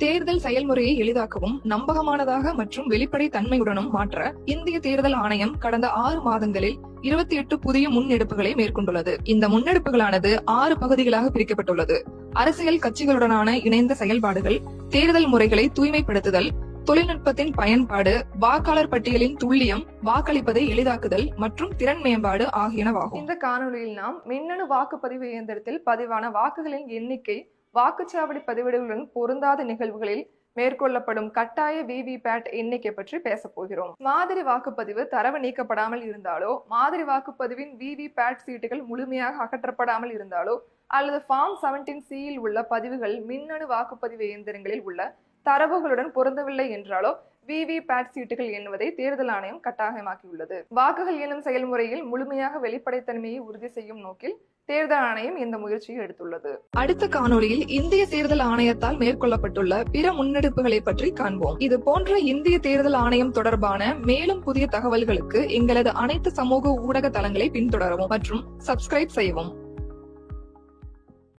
தேர்தல் செயல்முறையை எளிதாக்கவும் நம்பகமானதாக மற்றும் வெளிப்படை தன்மையுடனும் மாற்ற இந்திய தேர்தல் ஆணையம் கடந்த 6 மாதங்களில் 28 புதிய முன்னெடுப்புகளை மேற்கொண்டுள்ளது. இந்த முன்னெடுப்புகளானது 6 பகுதிகளாக பிரிக்கப்பட்டுள்ளது. அரசியல் கட்சிகளுடனான இணைந்த செயல்பாடுகள், தேர்தல் முறைகளை தூய்மைப்படுத்துதல், தொழில்நுட்பத்தின் பயன்பாடு, வாக்காளர் பட்டியலின் துல்லியம், வாக்களிப்பதை எளிதாக்குதல் மற்றும் திறன் மேம்பாடு ஆகியனவாகும். இந்த காணொலியில் நாம் மின்னணு வாக்குப்பதிவு இயந்திரத்தில் பதிவான வாக்குகளின் எண்ணிக்கை, வாக்குச்சாவடி பதிவேடுகளுடன் பொருந்தாத நிகழ்வுகளில் மேற்கொள்ளப்படும் கட்டாய விவிபேட் எண்ணிக்கை பற்றி பேச போகிறோம். மாதிரி வாக்குப்பதிவு தரவு நீக்கப்படாமல் இருந்தாலோ, மாதிரி வாக்குப்பதிவின் விவிபேட் சீட்டுகள் முழுமையாக அகற்றப்படாமல் இருந்தாலோ, அல்லது ஃபார்ம் 17C உள்ள பதிவுகள் மின்னணு வாக்குப்பதிவு இயந்திரங்களில் உள்ள தரவுகளுடன் பொருந்தவில்லை என்றாலோ விவிபேட் சீட்டுகள் எண்ணுவதை தேர்தல் ஆணையம் கட்டாயமாக்கியுள்ளது. வாக்குகள் எண்ணும் செயல்முறையில் முழுமையாக வெளிப்படைத்தன்மையை உறுதி செய்யும் நோக்கில் தேர்தல் ஆணையம் இந்த முயற்சியை எடுத்துள்ளது. அடுத்த காணொலியில் இந்திய தேர்தல் ஆணையத்தால் மேற்கொள்ளப்பட்டுள்ள பிற முன்னெடுப்புகளை பற்றி காண்போம். இது போன்ற இந்திய தேர்தல் ஆணையம் தொடர்பான மேலும் புதிய தகவல்களுக்கு எங்களது அனைத்து சமூக ஊடக தளங்களை பின்தொடரவும் மற்றும் சப்ஸ்கிரைப் செய்யவும்.